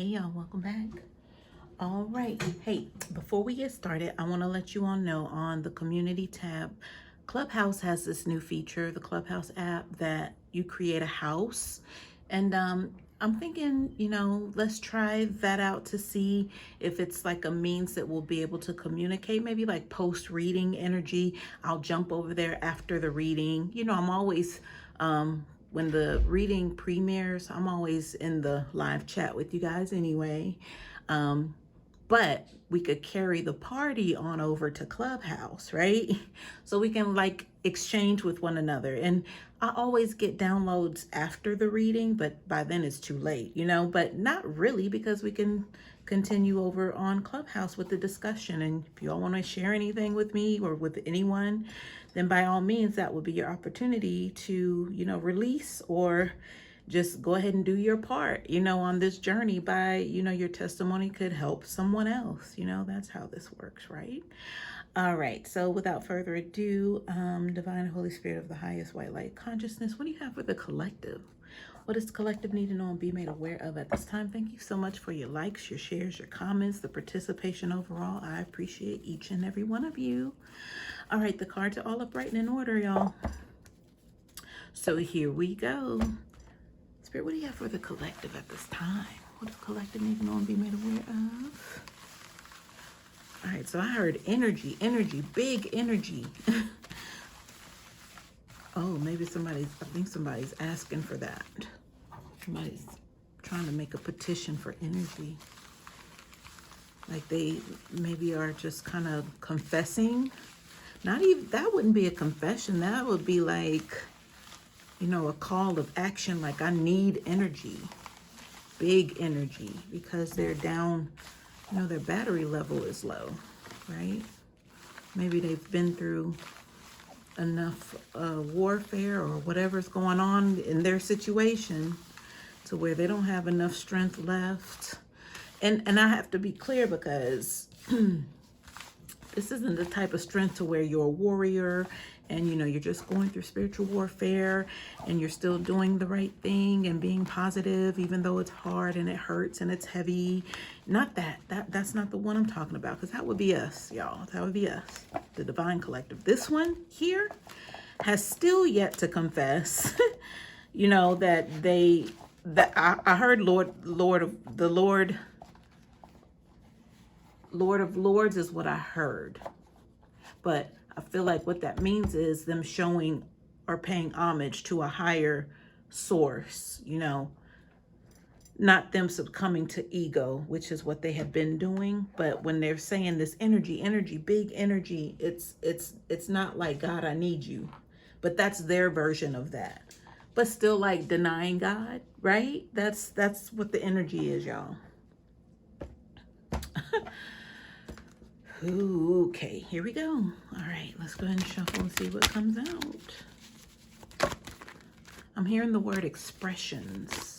Hey y'all, welcome back. All right. Hey, before we get started, I want to let you all know on the community tab, Clubhouse has this new feature, the Clubhouse app, that you create a house. And I'm thinking, let's try that out to see if it's like a means that we'll be able to communicate, maybe like post reading energy. I'll jump over there after the reading. I'm always, when the reading premieres, I'm always in the live chat with you guys anyway. But we could carry the party on over to Clubhouse, right? So we can like exchange with one another. And I always get downloads after the reading, but by then it's too late, but not really, because we can continue over on Clubhouse with the discussion. And if you all want to share anything with me or with anyone, then by all means, that would be your opportunity to, release or just go ahead and do your part, on this journey by, your testimony could help someone else. That's how this works, right? All right. So without further ado, Divine Holy Spirit of the highest white light consciousness, what do you have for the collective? What does the collective need to know and be made aware of at this time? Thank you so much for your likes, your shares, your comments, the participation overall. I appreciate each and every one of you. All right. The cards are all upright and in order, y'all. So here we go. Spirit, what do you have for the collective at this time? What does the collective need to know and be made aware of? All right, so I heard energy, big energy. Oh, maybe I think somebody's asking for that. Somebody's trying to make a petition for energy. Like they maybe are just kind of confessing. Not even, that wouldn't be a confession. That would be like, a call of action, like I need energy, big energy, because they're down, their battery level is low, right? Maybe they've been through enough warfare or whatever's going on in their situation to where they don't have enough strength left. And I have to be clear, because this isn't the type of strength to where you're a warrior and, you're just going through spiritual warfare and you're still doing the right thing and being positive, even though it's hard and it hurts and it's heavy. Not that's not the one I'm talking about, because that would be us, y'all. That would be us, the divine collective. This one here has still yet to confess, that I heard Lord of Lords is what I heard. But I feel like what that means is them showing or paying homage to a higher source, not them succumbing to ego, which is what they have been doing. But when they're saying this energy, big energy, it's not like, God, I need you. But that's their version of that. But still like denying God, right? That's what the energy is, y'all. Okay, here we go. All right, let's go ahead and shuffle and see what comes out. I'm hearing the word expressions.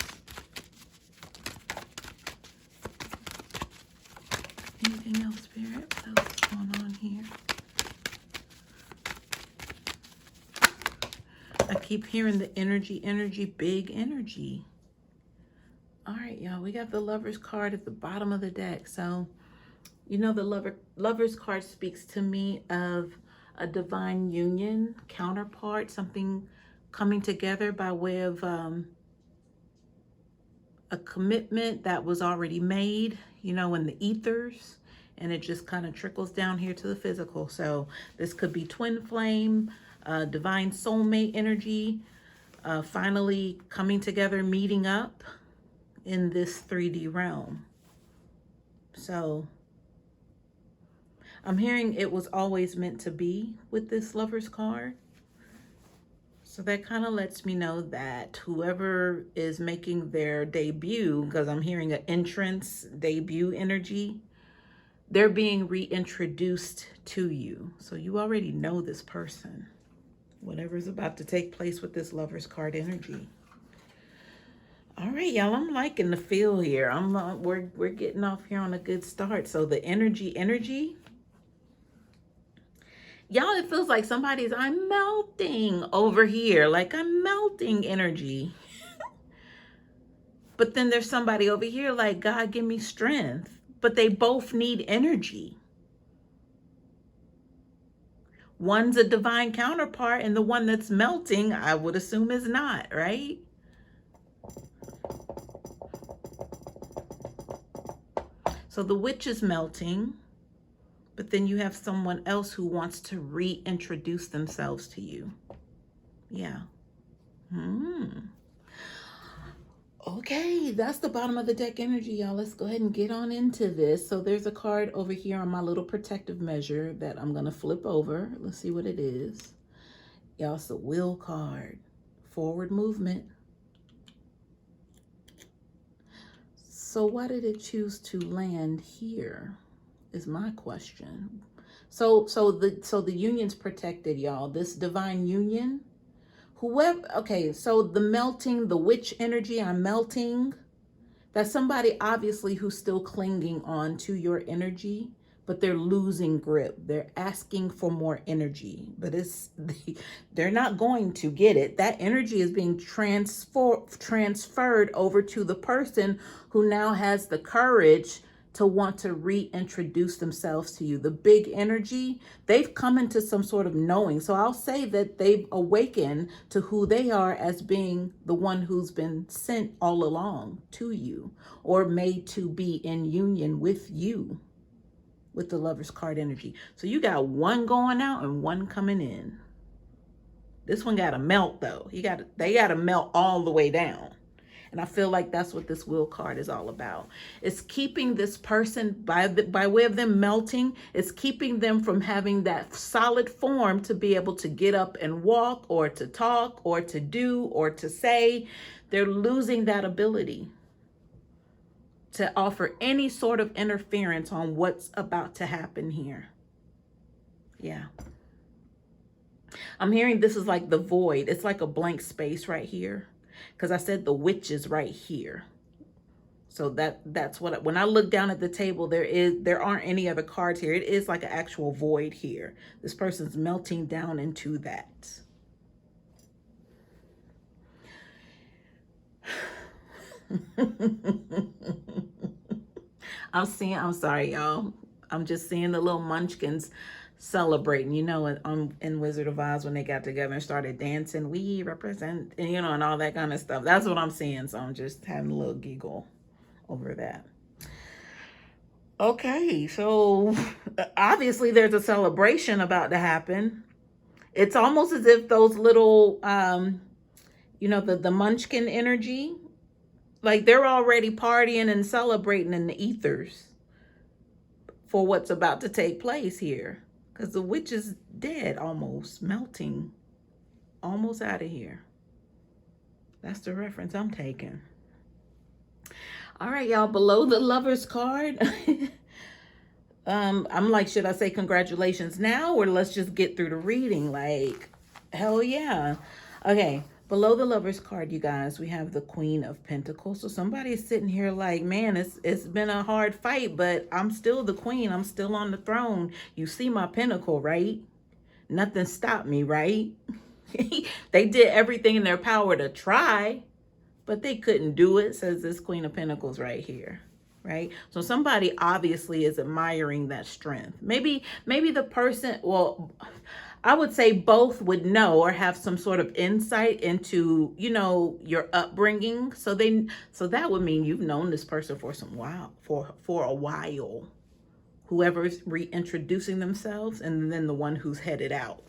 Anything else, Spirit? What else is going on here? I keep hearing the energy, big energy. All right, y'all, we got the Lover's card at the bottom of the deck. So, the Lover's card speaks to me of a divine union, counterpart, something coming together by way of a commitment that was already made, in the ethers, and it just kind of trickles down here to the physical. So this could be twin flame, divine soulmate energy, finally coming together, meeting up in this 3D realm. So I'm hearing it was always meant to be with this Lover's card. So that kind of lets me know that whoever is making their debut, because I'm hearing an entrance, debut energy, they're being reintroduced to you. So you already know this person, whatever's about to take place with this Lover's card energy. All right, y'all, I'm liking the feel here. We're getting off here on a good start. So the energy, y'all, it feels like I'm melting over here. Like I'm melting energy. But then there's somebody over here like, God, give me strength. But they both need energy. One's a divine counterpart, and the one that's melting, I would assume, is not, right? So the witch is melting, but then you have someone else who wants to reintroduce themselves to you. Yeah. Okay, that's the bottom of the deck energy, y'all. Let's go ahead and get on into this. So there's a card over here on my little protective measure that I'm going to flip over. Let's see what it is. Y'all, it's a will card. Forward movement. So why did it choose to land here is my question. So the union's protected, y'all. This divine union. Whoever, okay, so the melting, the witch energy, I'm melting. That's somebody obviously who's still clinging on to your energy, but they're losing grip. They're asking for more energy, but they're not going to get it. That energy is being transferred over to the person who now has the courage to want to reintroduce themselves to you. The big energy, they've come into some sort of knowing. So I'll say that they've awakened to who they are as being the one who's been sent all along to you, or made to be in union with you, with the Lover's card energy. So you got one going out and one coming in. This one got to melt though. They got to melt all the way down. And I feel like that's what this will card is all about. It's keeping this person, by way of them melting, it's keeping them from having that solid form to be able to get up and walk, or to talk, or to do, or to say. They're losing that ability to offer any sort of interference on what's about to happen here. Yeah. I'm hearing this is like the void. It's like a blank space right here. Because I said the witch is right here. So that's what, when I look down at the table, there aren't any other cards here. It is like an actual void here. This person's melting down into that. I'm sorry, y'all. I'm just seeing the little munchkins celebrating, you know, in Wizard of Oz when they got together and started dancing, we represent, and you know, and all that kind of stuff. That's what I'm seeing. So I'm just having a little giggle over that. Okay, so obviously there's a celebration about to happen. It's almost as if those little, you know, the munchkin energy, like they're already partying and celebrating in the ethers for what's about to take place here. Because the witch is dead, almost melting, almost out of here. That's the reference I'm taking. All right, y'all, below the Lover's card, I'm like, should I say congratulations now, or let's just get through the reading? Like, hell yeah. Okay, below the Lover's card, you guys, we have the Queen of Pentacles. So somebody's sitting here like, man, it's been a hard fight, but I'm still the queen. I'm still on the throne. You see my pinnacle, right? Nothing stopped me, right? They did everything in their power to try, but they couldn't do it, says this Queen of Pentacles right here. Right? So somebody obviously is admiring that strength. Maybe the person, well, I would say both would know or have some sort of insight into, you know, your upbringing. So that would mean you've known this person for a while. Whoever's reintroducing themselves, and then the one who's headed out.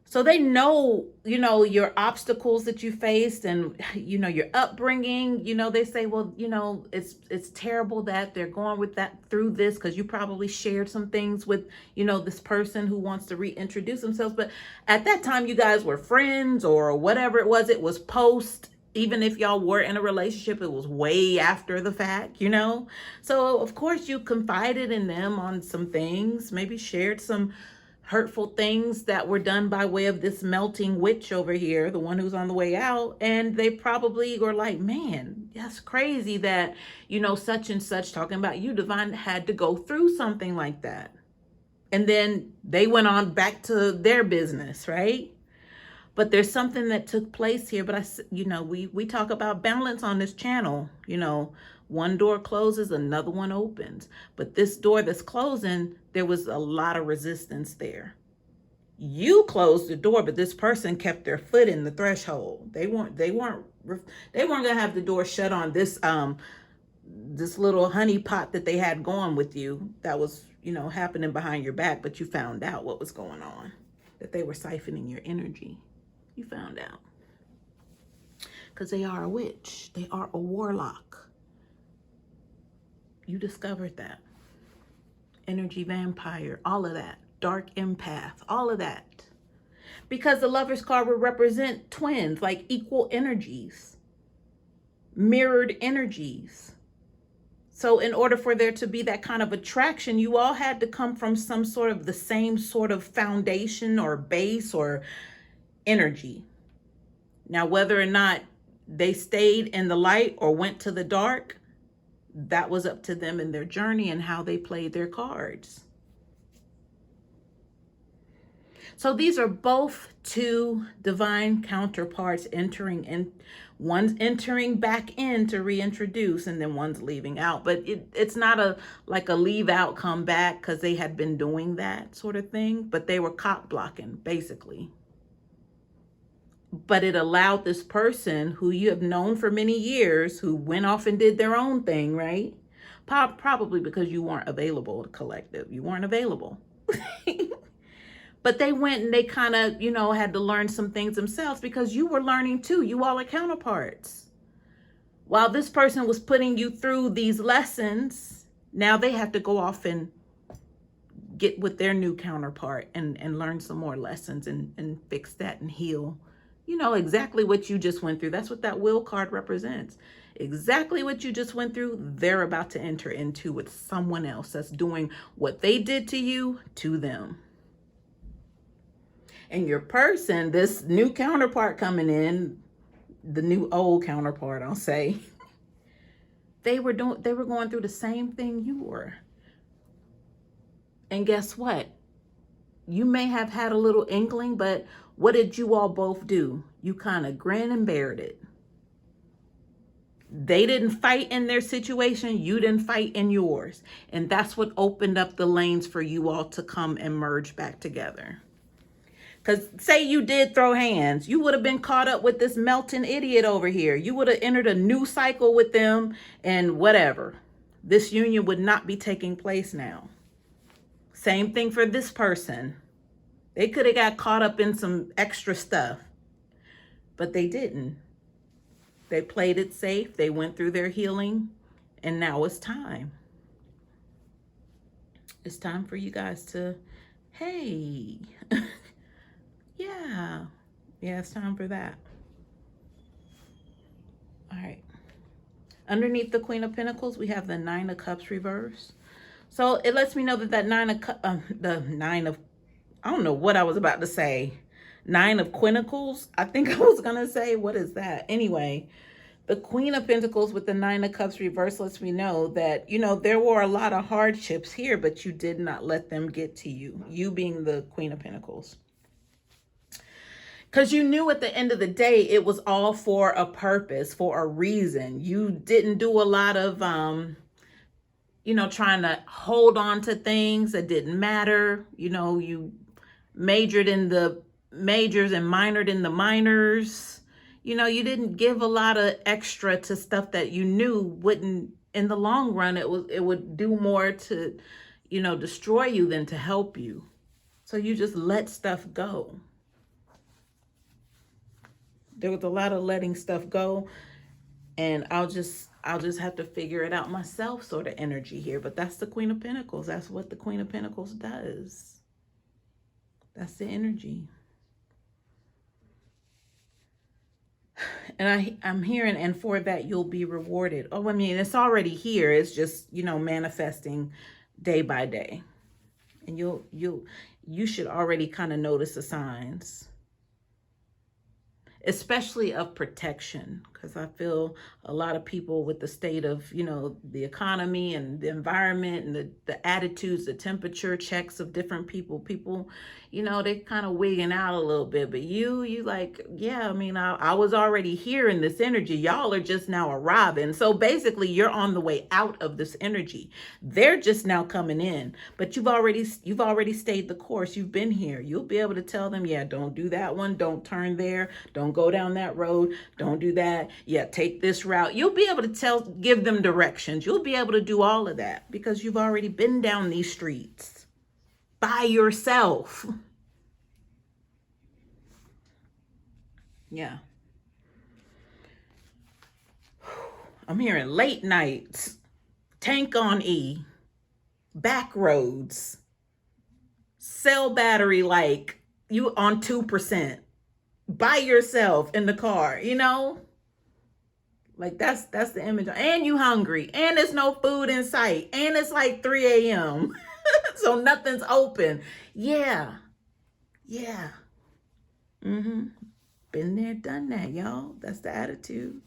So they know, you know, your obstacles that you faced and, you know, your upbringing. You know, they say, well, you know, it's terrible that they're going with that through this, because you probably shared some things with, you know, this person who wants to reintroduce themselves. But at that time, you guys were friends or whatever it was post. Even if y'all were in a relationship, it was way after the fact, you know. So, of course, you confided in them on some things, maybe shared some hurtful things that were done by way of this melting witch over here, the one who's on the way out. And they probably were like, man, that's crazy that, you know, such and such, talking about you, Divine, had to go through something like that. And then they went on back to their business, right? But there's something that took place here. But we talk about balance on this channel. One door closes, another one opens. But this door that's closing, there was a lot of resistance there. You closed the door, but this person kept their foot in the threshold. They weren't gonna have the door shut on this little honey pot that they had going with you that was happening behind your back. But you found out what was going on, that they were siphoning your energy. You found out, because they are a witch, they are a warlock. You discovered that. Energy vampire, all of that. Dark empath, all of that. Because the Lover's card would represent twins, like equal energies, mirrored energies. So in order for there to be that kind of attraction, you all had to come from some sort of the same sort of foundation or base or energy. Now, whether or not they stayed in the light or went to the dark, that was up to them in their journey and how they played their cards. So these are both two divine counterparts entering in. One's entering back in to reintroduce, and then one's leaving out. But it's not like a leave out, come back, because they had been doing that sort of thing. But they were cock blocking, basically. But it allowed this person who you have known for many years, who went off and did their own thing, right? Probably because you weren't available, collective. You weren't available. But they went and they kind of, had to learn some things themselves, because you were learning too. You all are counterparts. While this person was putting you through these lessons, now they have to go off and get with their new counterpart and learn some more lessons and fix that and heal. Exactly what you just went through. That's what that will card represents. Exactly what you just went through, they're about to enter into with someone else that's doing what they did to you to them. And your person, this new counterpart coming in, the new old counterpart, I'll say, they were going through the same thing you were. And guess what? You may have had a little inkling, but what did you all both do? You kind of grin and bared it. They didn't fight in their situation. You didn't fight in yours. And that's what opened up the lanes for you all to come and merge back together. Because say you did throw hands, you would have been caught up with this melting idiot over here. You would have entered a new cycle with them and whatever. This union would not be taking place now. Same thing for this person. They could have got caught up in some extra stuff, but they didn't. They played it safe. They went through their healing, and now it's time. It's time for you guys to, hey, yeah, it's time for that. All right. Underneath the Queen of Pentacles, we have the Nine of Cups reverse. So it lets me know that I don't know what I was about to say. Nine of Quintacles. I think I was going to say, what is that? Anyway, the Queen of Pentacles with the Nine of Cups reverse lets me know that, there were a lot of hardships here, but you did not let them get to you. You being the Queen of Pentacles. Because you knew at the end of the day, it was all for a purpose, for a reason. You didn't do a lot of, trying to hold on to things that didn't matter. You majored in the majors and minored in the minors. You didn't give a lot of extra to stuff that you knew wouldn't, in the long run, it would do more to, destroy you than to help you. So you just let stuff go. There was a lot of letting stuff go, and I'll just have to figure it out myself sort of energy here. But that's the Queen of Pentacles. That's what the Queen of Pentacles does. That's the energy. And I'm hearing, and for that you'll be rewarded. Oh, I mean, it's already here. It's just, manifesting day by day. And you should already kind of notice the signs. especially of protection, because I feel a lot of people with the state of, the economy and the environment and the attitudes, the temperature checks of different people, they kind of wigging out a little bit. But you like, yeah, I mean, I was already here in this energy. Y'all are just now arriving. So basically you're on the way out of this energy. They're just now coming in, but you've already stayed the course. You've been here. You'll be able to tell them, yeah, don't do that one. Don't turn there. Don't go down that road. Don't do that. Yeah, take this route. You'll be able to give them directions. You'll be able to do all of that because you've already been down these streets by yourself. Yeah. I'm hearing late nights, tank on E, back roads, cell battery like you on 2%, by yourself in the car, Like that's the image. And you hungry, and there's no food in sight, and it's like 3 a.m. so nothing's open. Yeah. Been there, done that, y'all. That's the attitude.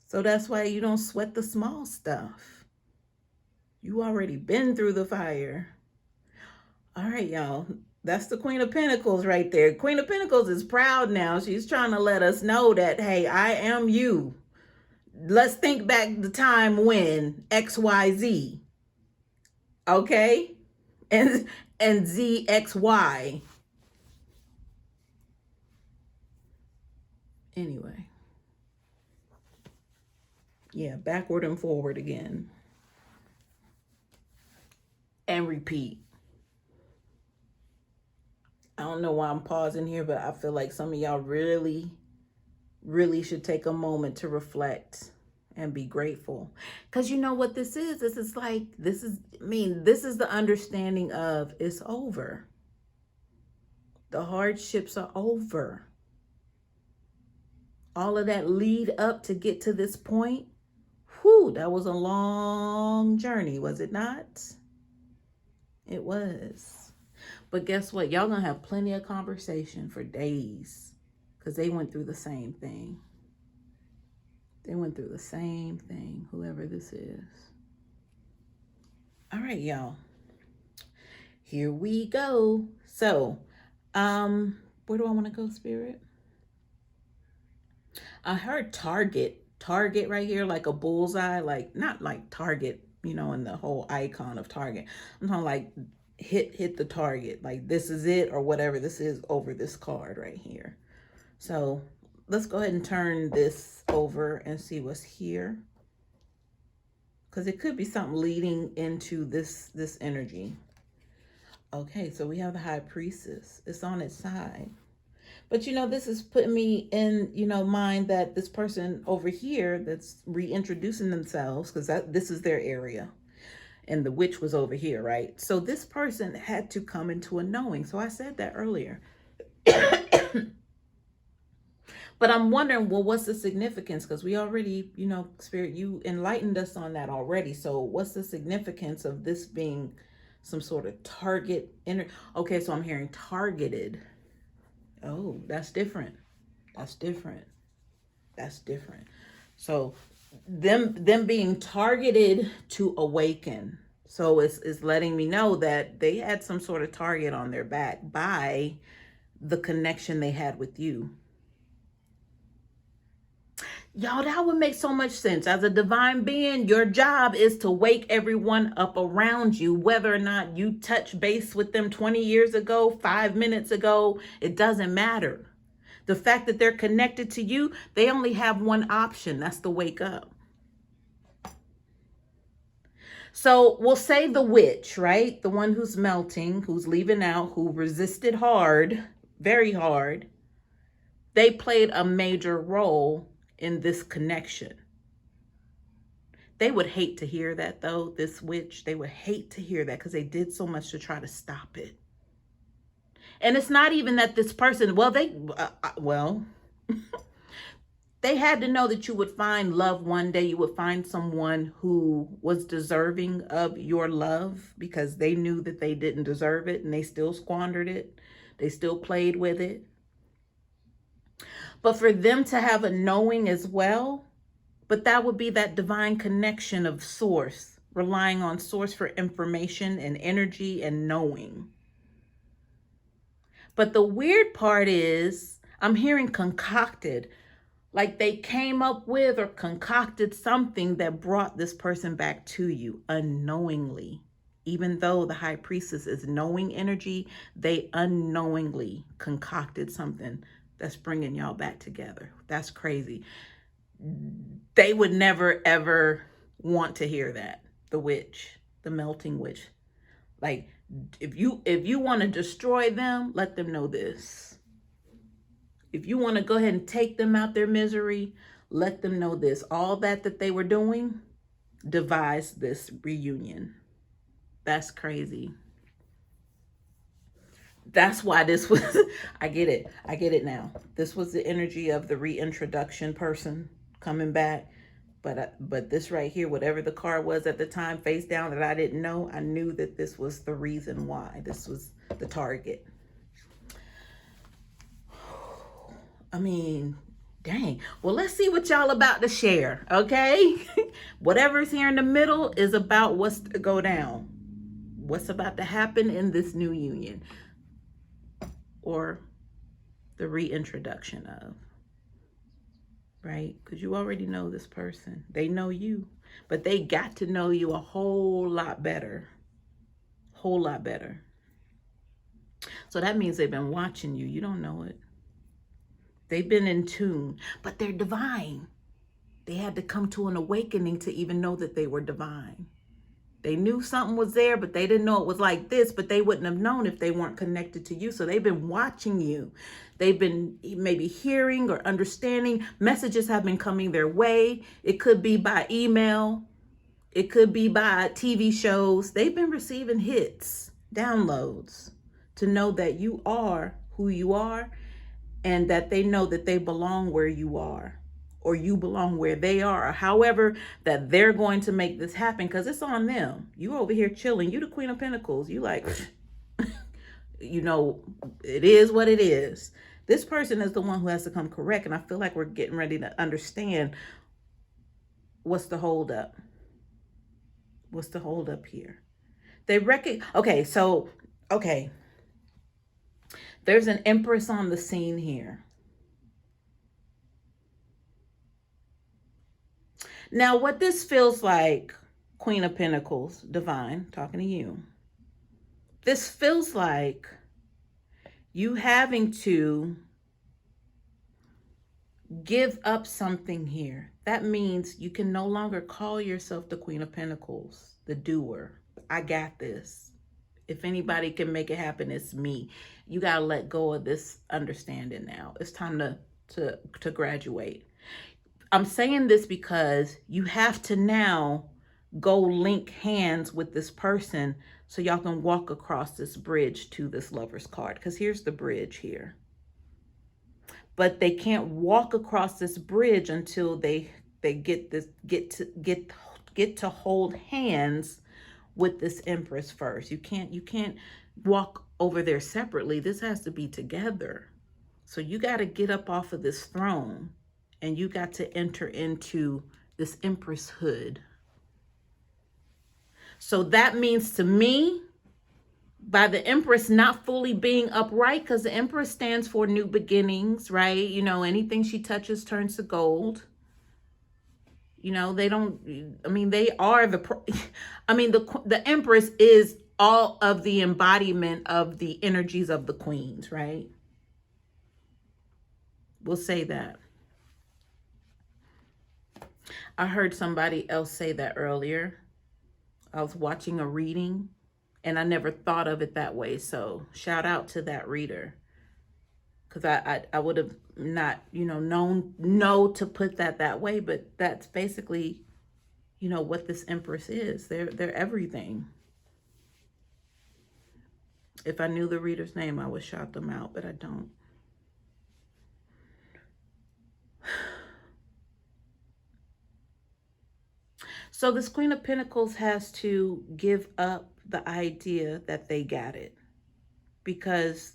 So that's why you don't sweat the small stuff. You already been through the fire. All right, y'all. That's the Queen of Pentacles right there. Queen of Pentacles is proud now. She's trying to let us know that, hey, I am you. Let's think back the time when XYZ. Okay? And ZXY. Anyway. Yeah, backward and forward again. And repeat. I don't know why I'm pausing here, but I feel like some of y'all really should take a moment to reflect and be grateful. Because you know what this is? This is the understanding of it's over. The hardships are over. All of that lead up to get to this point, that was a long journey, was it not? It was. But guess what? Y'all gonna have plenty of conversation for days because they went through the same thing. Whoever this is. All right, y'all. Here we go. So, where do I want to go, Spirit? I heard target right here, like a bullseye, like not like target, in the whole icon of target. I'm talking like hit the target, like this is it or whatever this is over this card right here. So let's go ahead and turn this over and see what's here, because it could be something leading into this energy. Okay, so we have the High Priestess. It's on its side. But this is putting me in, mind that this person over here that's reintroducing themselves, because this is their area. And the witch was over here, right? So this person had to come into a knowing. So I said that earlier. But I'm wondering, well, what's the significance? Because we already, Spirit, you enlightened us on that already. So what's the significance of this being some sort of target? Okay, so I'm hearing targeted. Oh, that's different. So them being targeted to awaken. So it's letting me know that they had some sort of target on their back by the connection they had with you. Y'all, that would make so much sense. As a divine being, your job is to wake everyone up around you, whether or not you touch base with them 20 years ago, 5 minutes ago, it doesn't matter. The fact that they're connected to you, they only have one option. That's to wake up. So we'll say the witch, right? The one who's melting, who's leaving out, who resisted hard, very hard. They played a major role in this connection. They would hate to hear that, though, this witch. They would hate to hear that because they did so much to try to stop it. And it's not even that this person, they had to know that you would find love one day. You would find someone who was deserving of your love, because they knew that they didn't deserve it and they still squandered it. They still played with it. But for them to have a knowing as well, but that would be that divine connection of source, relying on source for information and energy and knowing. But the weird part is I'm hearing concocted, like they came up with or concocted something that brought this person back to you unknowingly. Even though the high priestess is knowing energy, they unknowingly concocted something that's bringing y'all back together. That's crazy. They would never ever want to hear that. The witch, the melting witch. Like, if you want to destroy them, let them know this. If you want to go ahead and take them out their misery, let them know this. All that they were doing devised this reunion. That's crazy. That's why this was, I get it. I get it now. This was the energy of the reintroduction person coming back. But this right here, whatever the card was at the time, face down, that I didn't know, I knew that this was the reason why. This was the target. I mean, dang. Well, let's see what y'all about to share, okay? Whatever's here in the middle is about what's to go down. What's about to happen in this new union. Or the reintroduction of. Right? Because you already know this person. They know you. But they got to know you a whole lot better. Whole lot better. So that means they've been watching you. You don't know it. They've been in tune. But they're divine. They had to come to an awakening to even know that they were divine. They knew something was there, but they didn't know it was like this, but they wouldn't have known if they weren't connected to you. So they've been watching you. They've been maybe hearing or understanding. Messages have been coming their way. It could be by email. It could be by TV shows. They've been receiving hits, downloads, to know that you are who you are, and that they know that they belong where you are. Or you belong where they are, or however that they're going to make this happen, because it's on them. You over here chilling. You the Queen of Pentacles. You like, you know, it is what it is. This person is the one who has to come correct, and I feel like we're getting ready to understand what's the hold up. What's the hold up here? They okay. There's an Empress on the scene here. Now, what this feels like, Queen of Pentacles, Divine, talking to you. This feels like you having to give up something here. That means you can no longer call yourself the Queen of Pentacles, the doer. I got this. If anybody can make it happen, it's me. You got to let go of this understanding now. It's time to graduate. I'm saying this because you have to now go link hands with this person so y'all can walk across this bridge to this Lover's card. Because here's the bridge here. But they can't walk across this bridge until they get to hold hands with this Empress first. You can't walk over there separately. This has to be together. So you got to get up off of this throne. And you got to enter into this Empress hood. So that means to me, by the Empress not fully being upright, because the Empress stands for new beginnings, right? You know, anything she touches turns to gold. You know, they don't, I mean, they are the Empress is all of the embodiment of the energies of the queens, right? We'll say that. I heard somebody else say that earlier. I was watching a reading and I never thought of it that way. So shout out to that reader. Because I would have not, known to put that way. But that's basically, what this Empress is. They're everything. If I knew the reader's name, I would shout them out, but I don't. So this Queen of Pentacles has to give up the idea that they got it, because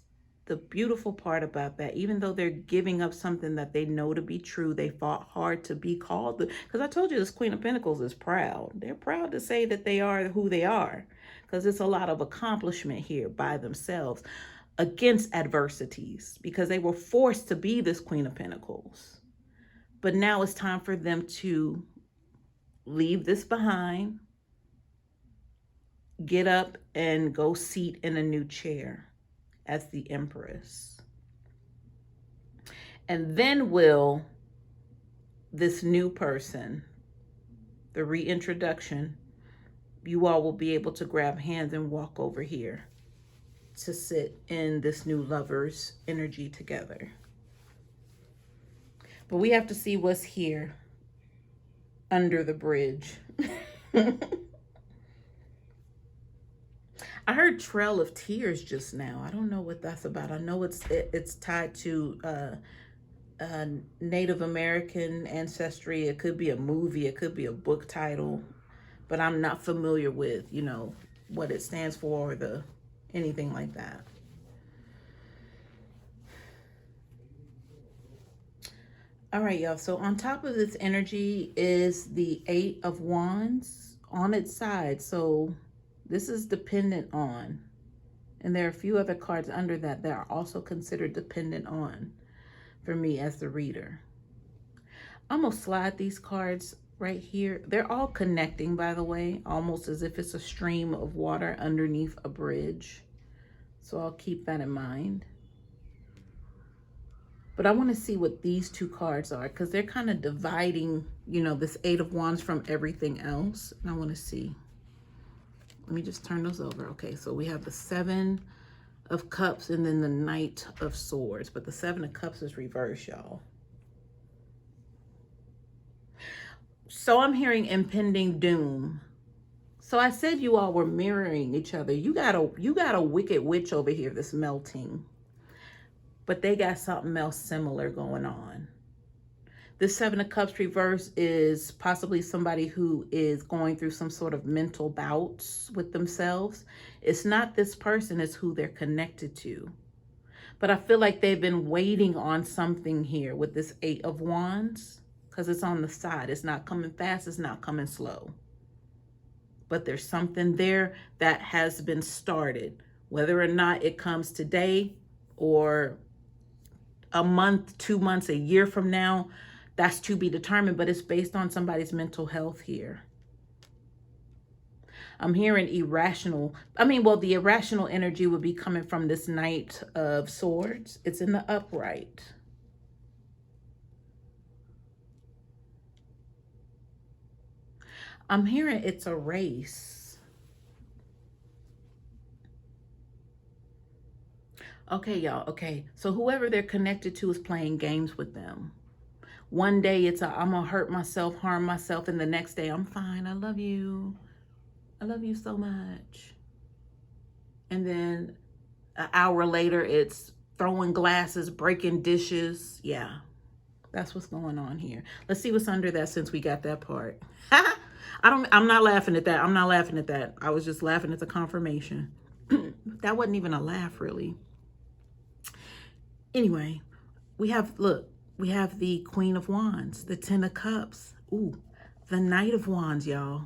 the beautiful part about that, even though they're giving up something that they know to be true, they fought hard to be called. Because I told you this Queen of Pentacles is proud. They're proud to say that they are who they are, because it's a lot of accomplishment here by themselves against adversities, because they were forced to be this Queen of Pentacles. But now it's time for them to leave this behind, get up and go seat in a new chair as the Empress. And then will this new person, the reintroduction, you all will be able to grab hands and walk over here to sit in this new lover's energy together. But we have to see what's here under the bridge. I heard Trail of Tears just now. I don't know what that's about. I know it's tied to Native American ancestry. It could be a movie. It could be a book title. But I'm not familiar with, you know, what it stands for or anything like that. All right, y'all. So on top of this energy is the Eight of Wands on its side. So this is dependent on, and there are a few other cards under that that are also considered dependent on for me as the reader. I'm gonna slide these cards right here. They're all connecting, by the way, almost as if it's a stream of water underneath a bridge. So I'll keep that in mind. But I want to see what these two cards are, because they're kind of dividing, you know, this Eight of Wands from everything else. And I want to see. Let me just turn those over. Okay, so we have the Seven of Cups and then the Knight of Swords. But the Seven of Cups is reversed, y'all. So I'm hearing impending doom. So I said you all were mirroring each other. You got a wicked witch over here that's melting. But they got something else similar going on. The Seven of Cups reverse is possibly somebody who is going through some sort of mental bouts with themselves. It's not this person, it's who they're connected to. But I feel like they've been waiting on something here with this Eight of Wands, because it's on the side. It's not coming fast, it's not coming slow. But there's something there that has been started. Whether or not it comes today or a month, 2 months, a year from now, that's to be determined, but it's based on somebody's mental health here. I'm hearing irrational. The irrational energy would be coming from this Knight of Swords. It's in the upright. I'm hearing it's a race. Okay, y'all. Okay, so whoever they're connected to is playing games with them. One day it's I'm gonna hurt myself, harm myself, and the next day I'm fine. I love you. I love you so much. And then an hour later it's throwing glasses, breaking dishes. Yeah, that's what's going on here. Let's see what's under that since we got that part. I'm not laughing at that. I'm not laughing at that. I was just laughing at the confirmation. That wasn't even a laugh, really. Anyway, we have the Queen of Wands, the Ten of Cups. Ooh, the Knight of Wands, y'all.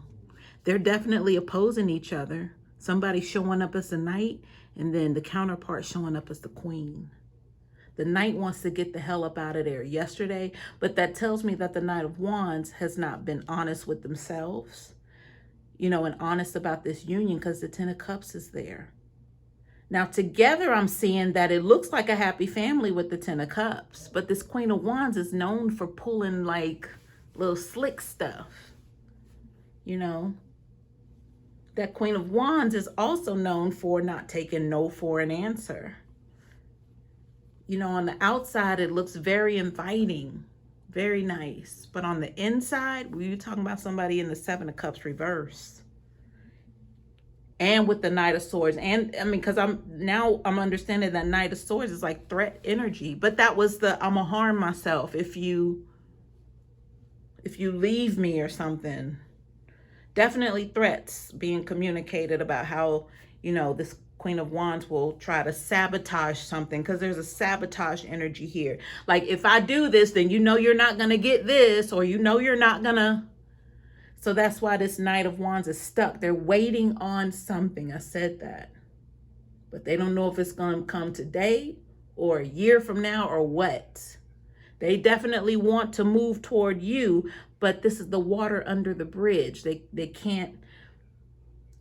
They're definitely opposing each other. Somebody showing up as the Knight, and then the counterpart showing up as the Queen. The Knight wants to get the hell up out of there yesterday, but that tells me that the Knight of Wands has not been honest with themselves, you know, and honest about this union, because the Ten of Cups is there. Now, together, I'm seeing that it looks like a happy family with the Ten of Cups, but this Queen of Wands is known for pulling like little slick stuff, you know. That Queen of Wands is also known for not taking no for an answer. You know, on the outside, it looks very inviting, very nice. But on the inside, we were talking about somebody in the Seven of Cups reverse. And with the Knight of Swords. And I mean, because I'm understanding that Knight of Swords is like threat energy. But that was the I'm gonna harm myself if you leave me or something. Definitely threats being communicated about how, you know, this Queen of Wands will try to sabotage something because there's a sabotage energy here. Like, if I do this, then you know you're not going to get this, or you know you're not going to. So that's why this Knight of Wands is stuck. They're waiting on something. I said that. But they don't know if it's going to come today or a year from now or what. They definitely want to move toward you, but this is the water under the bridge. They can't,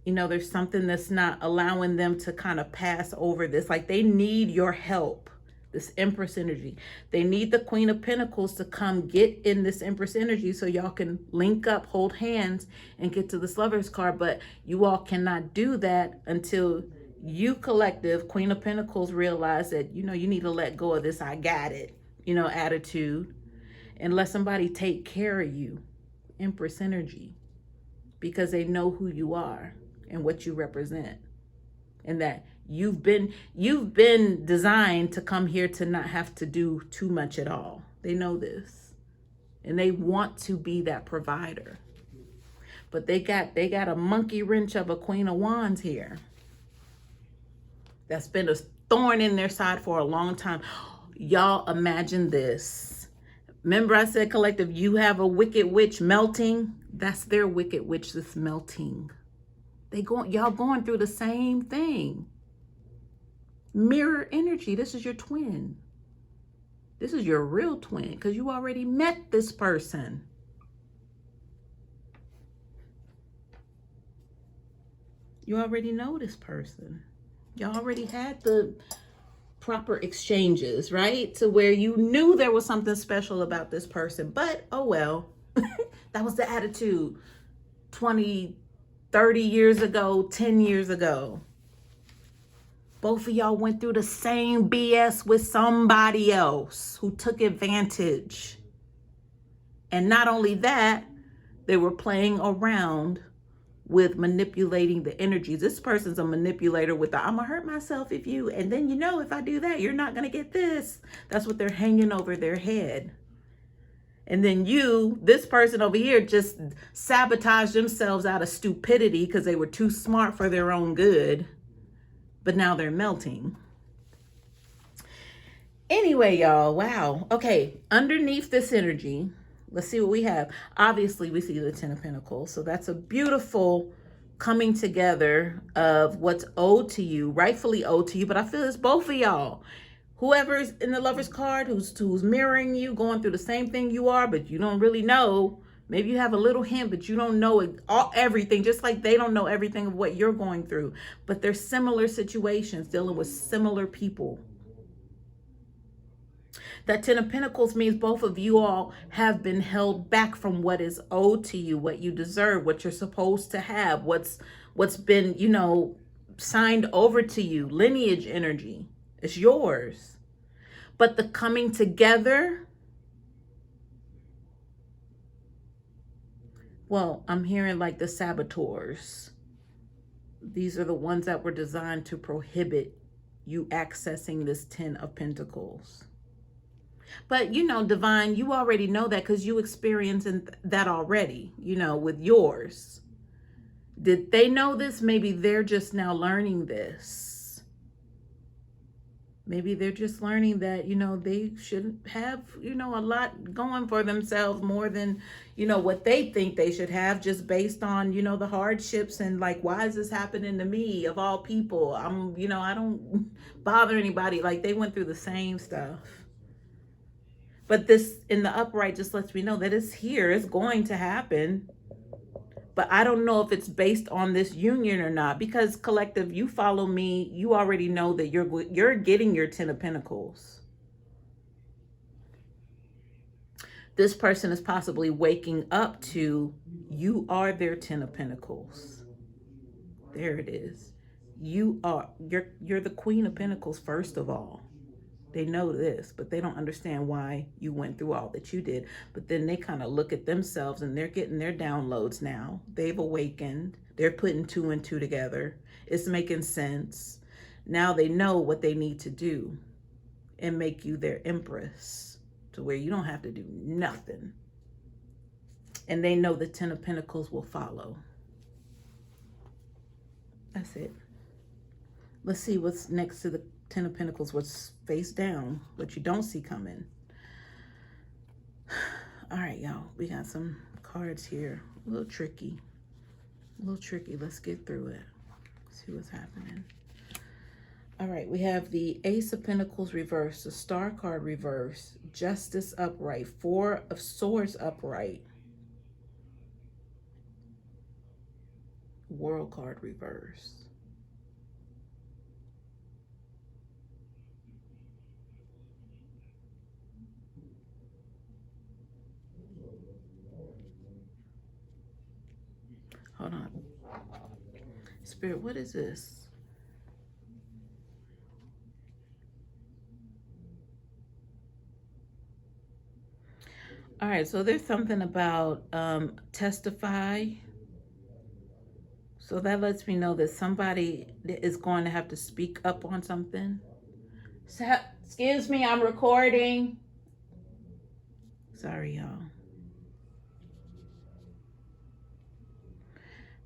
you know, there's something that's not allowing them to kind of pass over this. Like, they need your help, this Empress energy. They need the Queen of Pentacles to come get in this Empress energy so y'all can link up, hold hands, and get to this Lover's card. But you all cannot do that until you, collective, Queen of Pentacles, realize that, you know, you need to let go of this I got it, you know, attitude, and let somebody take care of you, Empress energy, because they know who you are and what you represent, and that you've been designed to come here to not have to do too much at all. They know this, and they want to be that provider, but they got a monkey wrench of a Queen of Wands here that's been a thorn in their side for a long time. Y'all, imagine this. Remember I said, collective, you have a wicked witch melting? That's their wicked witch that's melting. Y'all going through the same thing. Mirror energy. This is your twin. This is your real twin, because you already met this person. You already know this person. Y'all already had the proper exchanges, right? To where you knew there was something special about this person, but oh well. That was the attitude 20, 30 years ago, 10 years ago. Both of y'all went through the same BS with somebody else who took advantage. And not only that, they were playing around with manipulating the energies. This person's a manipulator with the, I'm gonna hurt myself if you, and then, you know, if I do that, you're not gonna get this. That's what they're hanging over their head. And then this person over here just sabotaged themselves out of stupidity because they were too smart for their own good. But now they're melting. Anyway, y'all, wow. Okay, underneath this energy, let's see what we have. Obviously, we see the Ten of Pentacles. So that's a beautiful coming together of what's owed to you, rightfully owed to you. But I feel it's both of y'all. Whoever's in the Lover's card, who's mirroring you, going through the same thing you are, but you don't really know. Maybe you have a little hint, but you don't know everything, just like they don't know everything of what you're going through. But there's similar situations dealing with similar people. That Ten of Pentacles means both of you all have been held back from what is owed to you, what you deserve, what you're supposed to have, what's been, you know, signed over to you. Lineage energy. It's yours. But the coming together, well, I'm hearing like the saboteurs. These are the ones that were designed to prohibit you accessing this Ten of Pentacles. But, you know, Divine, you already know that because you experienced that already, you know, with yours. Did they know this? Maybe they're just now learning this. Maybe they're just learning that, you know, they should have, you know, a lot going for themselves more than, you know, what they think they should have, just based on, you know, the hardships and like, why is this happening to me of all people? You know, I don't bother anybody. Like, they went through the same stuff. But this in the upright just lets me know that it's here. It's going to happen. But I don't know if it's based on this union or not, because collective, you follow me, you already know that you're getting your Ten of Pentacles. This person is possibly waking up to, you are their Ten of Pentacles. There it is. You're the Queen of Pentacles, first of all. They know this, but they don't understand why you went through all that you did. But then they kind of look at themselves and they're getting their downloads now. They've awakened. They're putting 2 and 2 together. It's making sense. Now they know what they need to do and make you their Empress, to where you don't have to do nothing. And they know the Ten of Pentacles will follow. That's it. Let's see what's next to the Ten of Pentacles, what's face down, what you don't see coming. All right, y'all, we got some cards here. A little tricky. A little tricky. Let's get through it. See what's happening. All right, we have the Ace of Pentacles reversed, the Star card reversed, Justice upright, Four of Swords upright, World card reversed. Hold on. Spirit, what is this? All right, so there's something about testify. So that lets me know that somebody is going to have to speak up on something. So, excuse me, I'm recording. Sorry, y'all.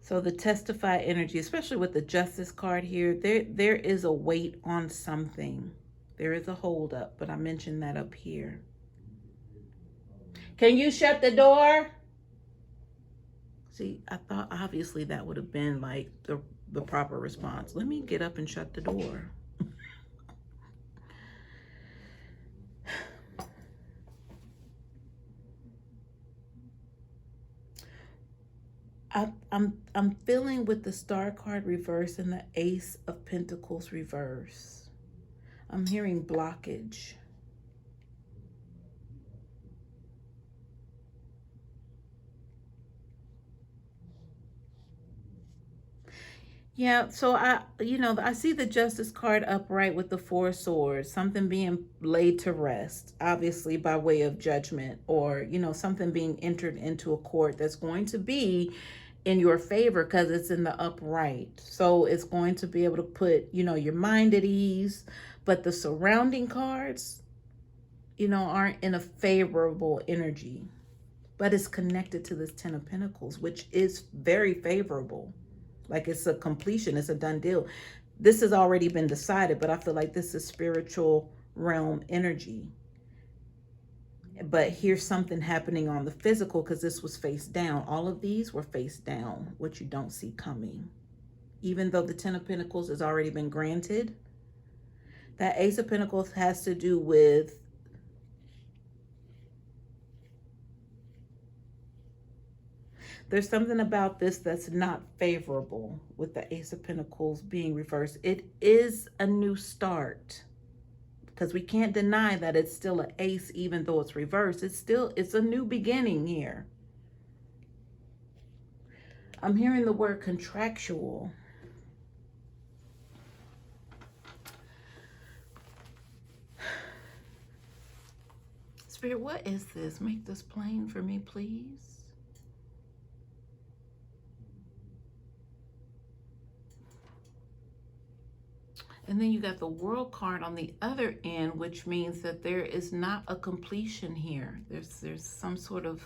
So the testify energy, especially with the Justice card here, there is a weight on something. There is a hold up, but I mentioned that up here. Can you shut the door? See, I thought obviously that would have been like the proper response. Let me get up and shut the door. I'm feeling with the Star card reverse and the Ace of Pentacles reverse. I'm hearing blockage. Yeah, so I see the Justice card upright with the Four Swords, something being laid to rest, obviously by way of judgment, or, something being entered into a court that's going to be in your favor because it's in the upright. So it's going to be able to put, your mind at ease, but the surrounding cards, aren't in a favorable energy, but it's connected to this Ten of Pentacles, which is very favorable. Like it's a completion, it's a done deal. This has already been decided, but I feel like this is spiritual realm energy. But here's something happening on the physical because this was face down. All of these were face down, which you don't see coming. Even though the Ten of Pentacles has already been granted, that Ace of Pentacles has to do with there's something about this that's not favorable with the Ace of Pentacles being reversed. It is a new start because we can't deny that it's still an ace even though it's reversed. It's a new beginning here. I'm hearing the word contractual. Spirit, what is this? Make this plain for me, please. And then you got the World card on the other end, which means that there is not a completion here. There's some sort of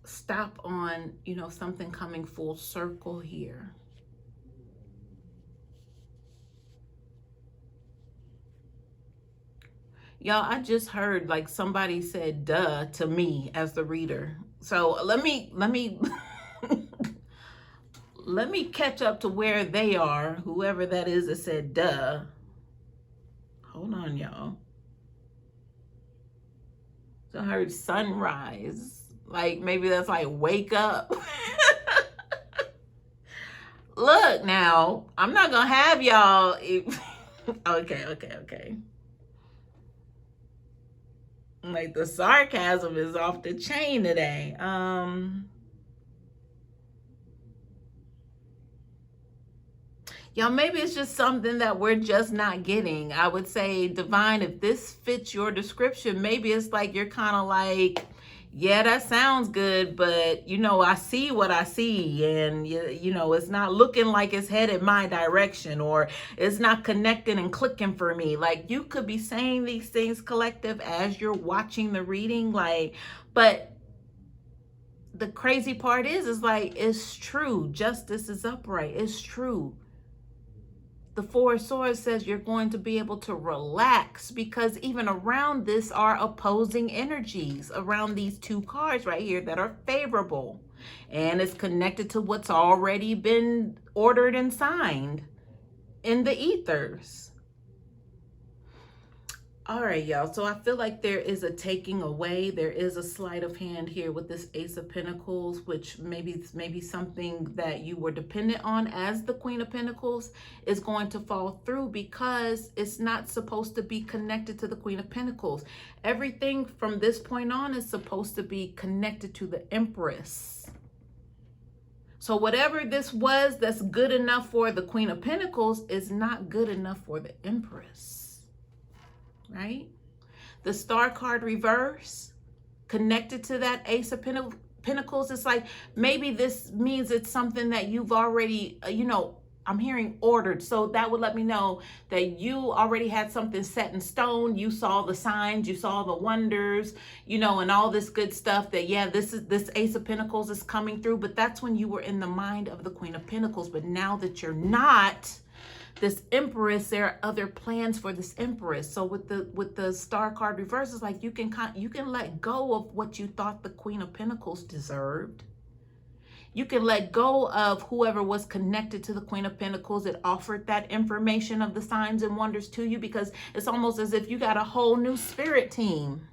stop on, something coming full circle here. Y'all, I just heard like somebody said duh to me as the reader. So let me let me catch up to where they are, whoever that is that said duh. Hold on, y'all. So I heard sunrise. Like maybe that's like wake up. Look now, I'm not gonna have y'all. Okay. Like the sarcasm is off the chain today. Y'all, maybe it's just something that we're just not getting. I would say, Divine, if this fits your description, maybe it's like you're kind of like, yeah, that sounds good, but, I see what I see, and, it's not looking like it's headed my direction, or it's not connecting and clicking for me. Like, you could be saying these things, collective, as you're watching the reading, but the crazy part is like, it's true. Justice is upright. It's true. the Four of Swords says you're going to be able to relax, because even around this are opposing energies around these two cards right here that are favorable. And it's connected to what's already been ordered and signed in the ethers. All right, y'all. So I feel like there is a taking away. There is a sleight of hand here with this Ace of Pentacles, which maybe something that you were dependent on as the Queen of Pentacles is going to fall through, because it's not supposed to be connected to the Queen of Pentacles. Everything from this point on is supposed to be connected to the Empress. So whatever this was that's good enough for the Queen of Pentacles is not good enough for the Empress. Right? The Star card reverse connected to that Ace of Pentacles. It's like maybe this means it's something that you've already, I'm hearing ordered. So that would let me know that you already had something set in stone. You saw the signs, you saw the wonders, and all this good stuff that, yeah, this Ace of Pentacles is coming through. But that's when you were in the mind of the Queen of Pentacles. But now that you're not this Empress, there are other plans for this Empress. So with the Star card reverse, it's like you can let go of what you thought the Queen of Pentacles deserved. You can let go of whoever was connected to the Queen of Pentacles that offered that information of the signs and wonders to you, because it's almost as if you got a whole new spirit team.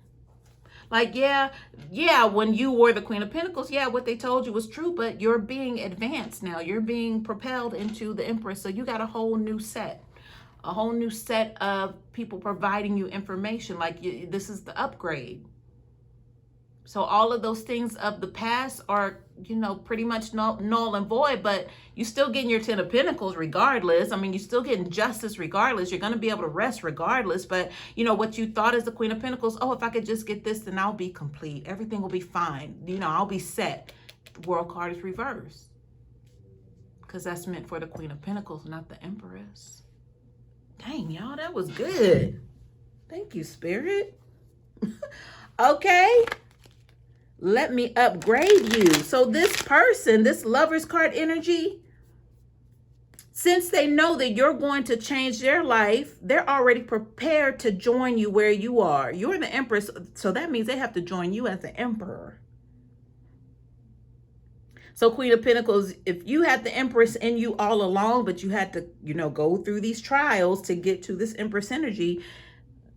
Like, yeah, when you were the Queen of Pentacles, yeah, what they told you was true, but you're being advanced now. You're being propelled into the Empress. So you got a whole new set of people providing you information. Like, this is the upgrade. So all of those things of the past are, pretty much null and void, but you still getting your Ten of Pentacles regardless. I mean, you're still getting justice regardless. You're going to be able to rest regardless. But, what you thought as the Queen of Pentacles, oh, if I could just get this, then I'll be complete. Everything will be fine. I'll be set. The World card is reversed, because that's meant for the Queen of Pentacles, not the Empress. Dang, y'all, that was good. Thank you, Spirit. Okay. Let me upgrade you. So this person, this Lover's card energy, since they know that you're going to change their life, they're already prepared to join you where you are. You're the Empress, so that means they have to join you as the Emperor. So Queen of Pentacles, if you had the Empress in you all along, but you had to, go through these trials to get to this Empress energy,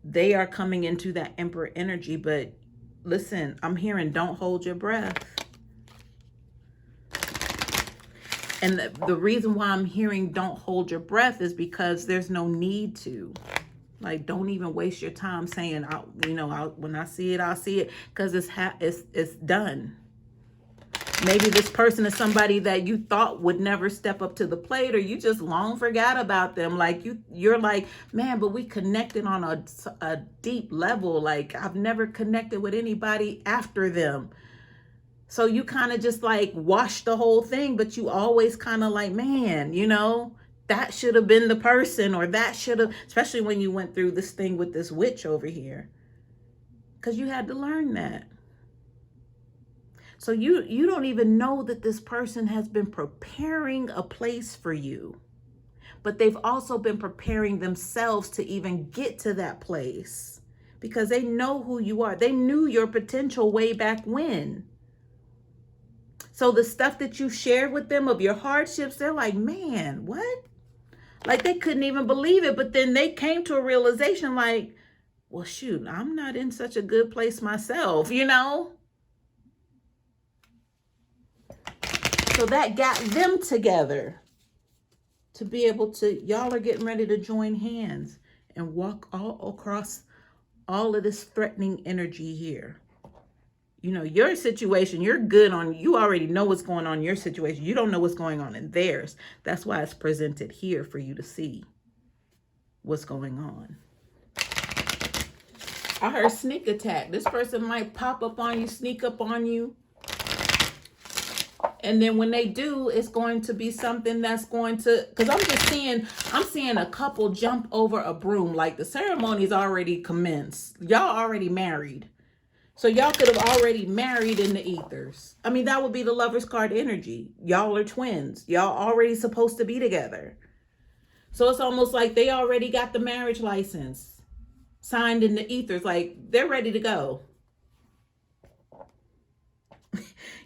they are coming into that Emperor energy. But listen, I'm hearing don't hold your breath. And the reason why I'm hearing don't hold your breath is because there's no need to. Like, don't even waste your time saying, when I see it, I'll see it, because it's done. Maybe this person is somebody that you thought would never step up to the plate, or you just long forgot about them. Like you're like, man, but we connected on a deep level. Like, I've never connected with anybody after them. So you kind of just like wash the whole thing, but you always kind of like, man, that should have been the person, or that should have, especially when you went through this thing with this witch over here, because you had to learn that. So you don't even know that this person has been preparing a place for you, but they've also been preparing themselves to even get to that place, because they know who you are. They knew your potential way back when. So the stuff that you shared with them of your hardships, they're like, man, what? Like, they couldn't even believe it. But then they came to a realization like, well, shoot, I'm not in such a good place myself, So that got them together to be able to, y'all are getting ready to join hands and walk all across all of this threatening energy here. Your situation, you're good on, you already know what's going on in your situation. You don't know what's going on in theirs. That's why it's presented here for you to see what's going on. I heard sneak attack. This person might pop up on you, sneak up on you. And then when they do, it's going to be something that's going to, because I'm seeing a couple jump over a broom. Like, the ceremony's already commenced. Y'all already married. So y'all could have already married in the ethers. I mean, that would be the Lover's card energy. Y'all are twins. Y'all already supposed to be together. So it's almost like they already got the marriage license signed in the ethers, like they're ready to go.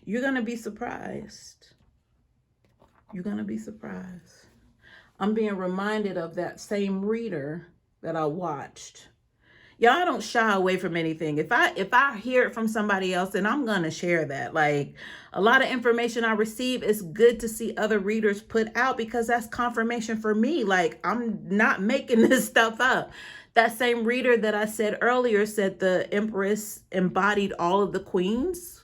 You're going to be surprised. You're going to be surprised. I'm being reminded of that same reader that I watched. Y'all, don't shy away from anything. If I hear it from somebody else, then I'm gonna share that. Like, a lot of information I receive, is good to see other readers put out, because that's confirmation for me. Like, I'm not making this stuff up. That same reader that I said earlier said the Empress embodied all of the queens.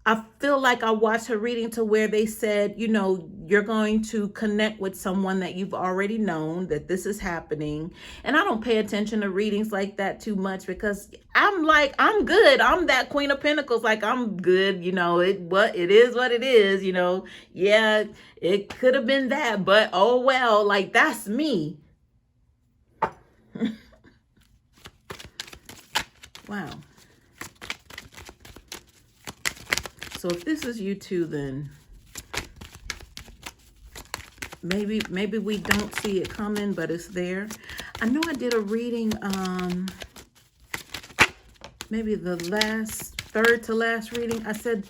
I feel like I watched her reading to where they said, you're going to connect with someone that you've already known, that this is happening. And I don't pay attention to readings like that too much, because I'm like, I'm good. I'm that Queen of Pentacles. Like, I'm good. It is what it is, Yeah, it could have been that, but oh well, like, that's me. Wow. So if this is you too, then maybe we don't see it coming, but it's there. I know I did a reading, maybe the third to last reading. I said,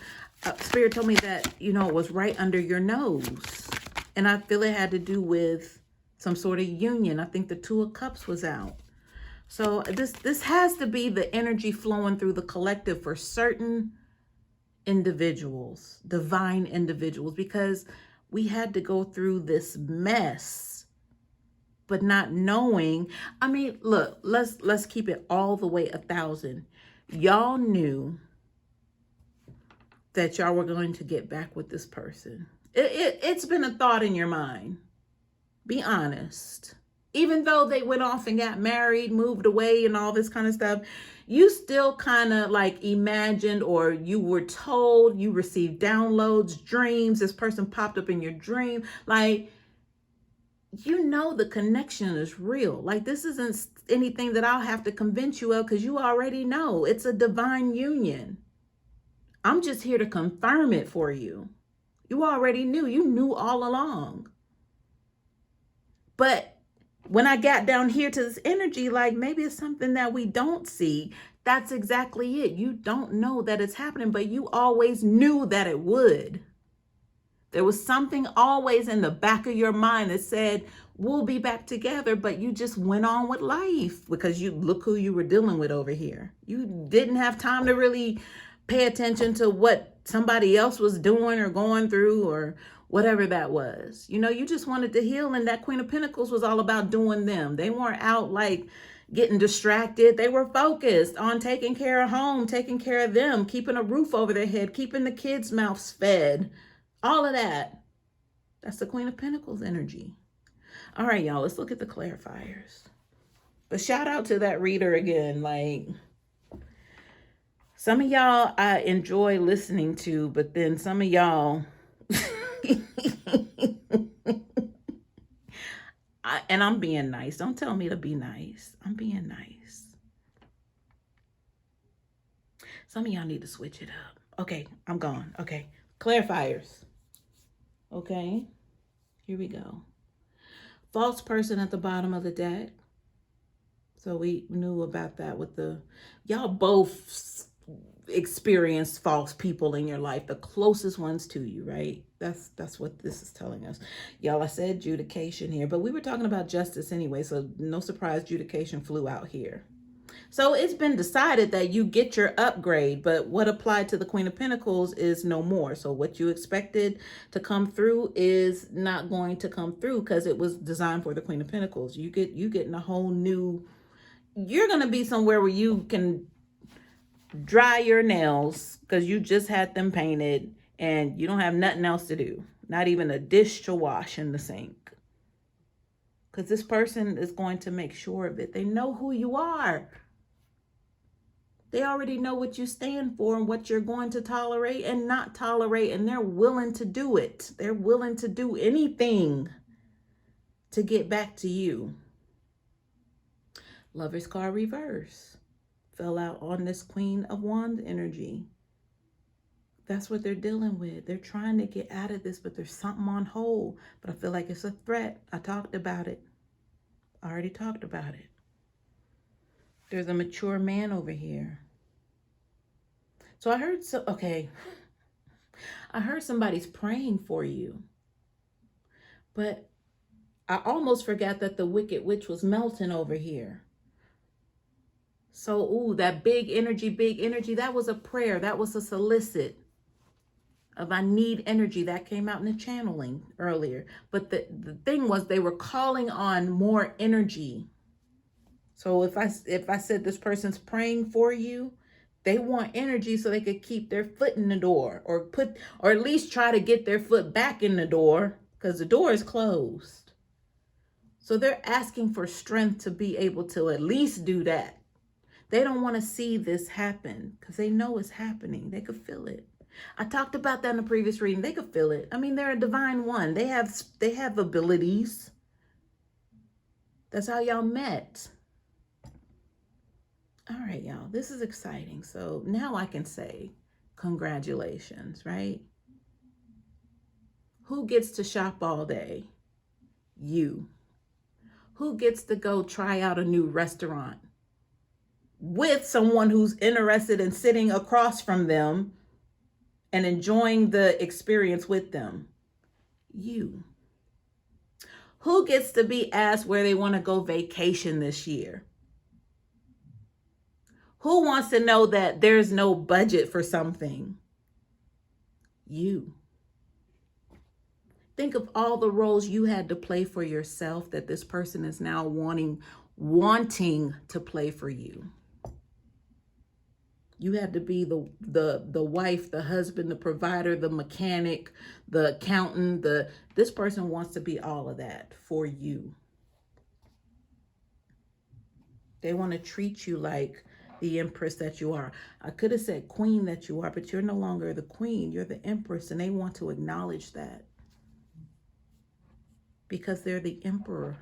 Spirit told me that, it was right under your nose. And I feel it had to do with some sort of union. I think the Two of Cups was out. So this has to be the energy flowing through the collective for certain individuals, divine individuals, because we had to go through this mess, but not knowing. I mean, look, let's keep it all the way 1,000. Y'all knew that y'all were going to get back with this person. It's been a thought in your mind. Be honest. Even though they went off and got married, moved away, and all this kind of stuff, you still kind of like imagined, or you were told, you received downloads, dreams. This person popped up in your dream. Like, the connection is real. Like, this isn't anything that I'll have to convince you of, because you already know it's a divine union. I'm just here to confirm it for you. You already knew. You knew all along. But when I got down here to this energy, like, maybe it's something that we don't see. That's exactly it. You don't know that it's happening, but you always knew that it would. There was something always in the back of your mind that said, we'll be back together, but you just went on with life, because you look who you were dealing with over here. You didn't have time to really pay attention to what somebody else was doing or going through, or whatever that was. You just wanted to heal, and that Queen of Pentacles was all about doing them. They weren't out like getting distracted. They were focused on taking care of home, taking care of them, keeping a roof over their head, keeping the kids' mouths fed, all of that. That's the Queen of Pentacles energy. All right, y'all, let's look at the clarifiers. But shout out to that reader again. Like, some of y'all I enjoy listening to, but then some of y'all and I'm being nice. Don't tell me to be nice. I'm being nice. Some of y'all need to switch it up. Okay, I'm gone. Okay, clarifiers. Okay, here we go. False person at the bottom of the deck. So we knew about that with y'all both experienced false people in your life, the closest ones to you, right? That's what this is telling us. Y'all, I said adjudication here, but we were talking about justice anyway, so no surprise, adjudication flew out here. So it's been decided that you get your upgrade, but what applied to the Queen of Pentacles is no more. So what you expected to come through is not going to come through, because it was designed for the Queen of Pentacles. You getting a whole new, you're going to be somewhere where you can dry your nails because you just had them painted and you don't have nothing else to do. Not even a dish to wash in the sink. Because this person is going to make sure of it. They know who you are. They already know what you stand for and what you're going to tolerate and not tolerate. And they're willing to do it. They're willing to do anything to get back to you. Lover's card reverse fell out on this Queen of Wands energy. That's what they're dealing with. They're trying to get out of this, but there's something on hold. But I feel like it's a threat. I talked about it. I already talked about it. There's a mature man over here. So I heard I heard somebody's praying for you. But I almost forgot that the wicked witch was melting over here. So, ooh, that big energy, that was a prayer. That was a solicit of I need energy. That came out in the channeling earlier. But the thing was they were calling on more energy. So if I said this person's praying for you, they want energy so they could keep their foot in the door or at least try to get their foot back in the door because the door is closed. So they're asking for strength to be able to at least do that. They don't want to see this happen because they know it's happening. They could feel it. I talked about that in the previous reading. They could feel it. I mean, they're a divine one. They have abilities. That's how y'all met. All right, y'all. This is exciting. So now I can say congratulations, right? Who gets to shop all day? You. Who gets to go try out a new restaurant with someone who's interested in sitting across from them and enjoying the experience with them? You. Who gets to be asked where they want to go vacation this year? Who wants to know that there's no budget for something? You. Think of all the roles you had to play for yourself that this person is now wanting to play for you. You had to be the wife, the husband, the provider, the mechanic, the accountant. This person wants to be all of that for you. They want to treat you like the empress that you are. I could have said queen that you are, but you're no longer the queen. You're the empress, and they want to acknowledge that because they're the emperor.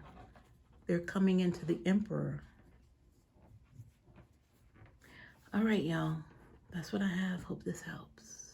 They're coming into the emperor. All right, y'all. That's what I have. Hope this helps.